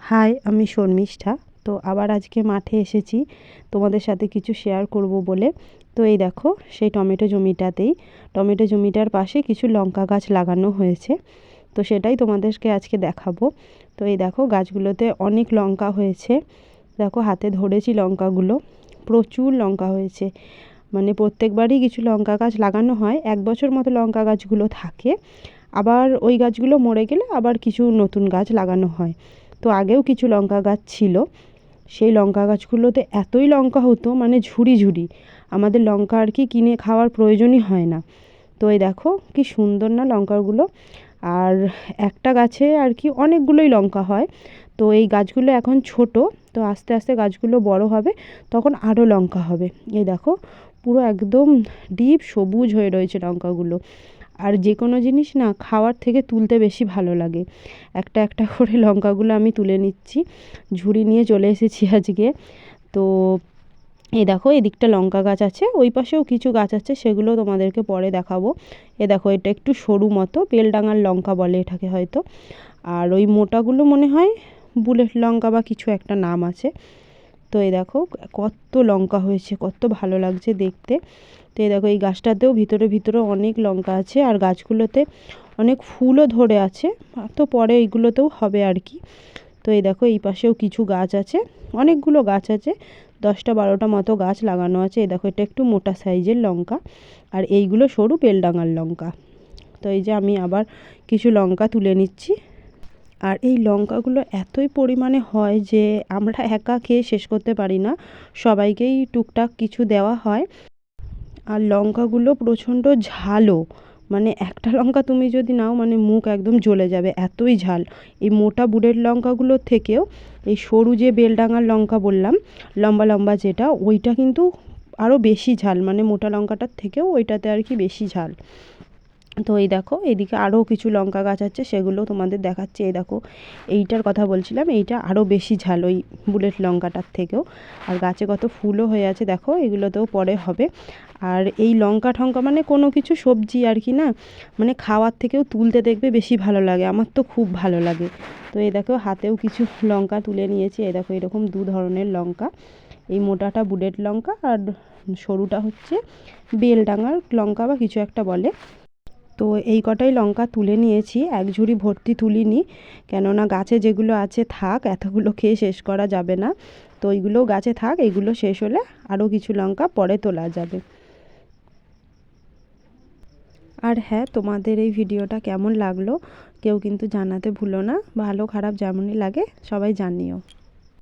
High, আমি শর্মিষ্ঠা। তো আবার আজকে মাঠে এসেছি তোমাদের সাথে কিছু শেয়ার করব বলে। তো এই দেখো, সেই টমেটো জমিটার পাশে কিছু লঙ্কা গাছ লাগানো হয়েছে। তো সেটাই তোমাদেরকে আজকে দেখাবো। তো এই দেখো, গাছগুলোতে অনেক লঙ্কা হয়েছে। দেখো, হাতে ধরেছি লঙ্কাগুলো, প্রচুর লঙ্কা হয়েছে। মানে প্রত্যেকবারই কিছু লঙ্কা গাছ লাগানো হয়, 1 বছর মতো লঙ্কা গাছগুলো থাকে। আবার ওই গাছগুলো মরে গেলে আবার কিছু নতুন গাছ লাগানো হয়। তো আগেও কিছু লঙ্কা গাছ ছিল, সেই লঙ্কা গাছগুলোতে এতই লঙ্কা হতো, মানে ঝুড়ি ঝুড়ি। আমাদের লঙ্কা আর কি কিনে খাওয়ার প্রয়োজনই হয় না। তো এই দেখো কি সুন্দর না লঙ্কাগুলো। আর একটা গাছে আর কি অনেকগুলোই লঙ্কা হয়। তো এই গাছগুলো এখন ছোট, তো আস্তে আস্তে গাছগুলো বড় হবে, তখন আরও লঙ্কা হবে। এই দেখো, পুরো একদম ডিপ সবুজ হয়ে রয়েছে লঙ্কাগুলো। আর যে কোনো জিনিস না খাওয়ার থেকে তুলতে বেশি ভালো লাগে। একটা একটা করে লঙ্কাগুলো আমি তুলে নিচ্ছি, ঝুড়ি নিয়ে চলে এসেছি আজকে। তো এই দেখো, এদিকটা লঙ্কা গাছ আছে, ওই পাশেও কিছু গাছ আছে, সেগুলো তোমাদেরকে পরে দেখাবো। এ দেখো, এটা একটু সরু মতো বেলডাঙার লঙ্কা বলে এটাকে হয়তো। আর ওই মোটাগুলো মনে হয় বুলেট লঙ্কা বা কিছু একটা নাম আছে। তো এই দেখো কত লঙ্কা হয়েছে, কত ভালো লাগছে দেখতে। তো এই দেখো, এই গাছটাতেও ভিতরে ভিতরে অনেক লঙ্কা আছে, আর গাছগুলোতে অনেক ফুলও ধরে আছে। তো পরে এইগুলোতেও হবে আর কি। তো এই দেখো, এই পাশেও কিছু গাছ আছে, অনেকগুলো গাছ আছে, 10টা 12টা মতো গাছ লাগানো আছে। এই দেখো, এটা একটু মোটা সাইজের লঙ্কা, আর এইগুলো সরু বেলডাঙার লঙ্কা। তো এই যে আমি আবার কিছু লঙ্কা তুলে নিচ্ছি। আর এই লঙ্কাগুলো এতই পরিমাণে হয় যে আমরা একা খেয়ে শেষ করতে পারি না, সবাইকেই টুকটাক কিছু দেওয়া হয়। আর লঙ্কাগুলো প্রচণ্ড ঝালও, মানে একটা লঙ্কা তুমি যদি নাও, মানে মুখ একদম জ্বলে যাবে, এতই ঝাল। এই মোটা বুড়ের লঙ্কাগুলোর থেকেও এই সরু যে বেলডাঙার লঙ্কা বললাম, লম্বা লম্বা যেটা, ওইটা কিন্তু আরও বেশি ঝাল, মানে মোটা লঙ্কাটার থেকেও ওইটাতে আর কি বেশি ঝাল। তো এই দেখো, এদিকে আরও কিছু লঙ্কা গাছ আছে, সেগুলো তোমাদের দেখাচ্ছি। এই দেখো, এইটার কথা বলছিলাম, এইটা আরও বেশি ঝাল ওই বুলেট লঙ্কাটার থেকেও। আর গাছে কত ফুলও হয়ে আছে দেখো, এগুলোতেও পরে হবে। আর এই লঙ্কা ঠঙ্কা মানে কোনো কিছু সবজি আর কি না, মানে খাওয়ার থেকেও তুলতে দেখবে বেশি ভালো লাগে, আমার তো খুব ভালো লাগে। তো এই দেখো, হাতেও কিছু লঙ্কা তুলে নিয়েছি। এই দেখো, এরকম 2 ধরনের লঙ্কা, এই মোটাটা বুলেট লঙ্কা, আর সরুটা হচ্ছে বেলডাঙার লঙ্কা বা কিছু একটা বলে। তো এই কটাই লঙ্কা তুলে নিয়েছি, এক ঝুড়ি ভর্তি তুলিনি, কেননা গাছে যেগুলো আছে থাক, এতগুলো খেয়ে শেষ করা যাবে না। তো ওইগুলোও গাছে থাক, এইগুলো শেষ হলে আরও কিছু লঙ্কা পরে তোলা যাবে। আর হ্যাঁ, তোমাদের এই ভিডিওটা কেমন লাগলো কেউ কিন্তু জানাতে ভুলো না, ভালো খারাপ যেমনই লাগে সবাই জানিও।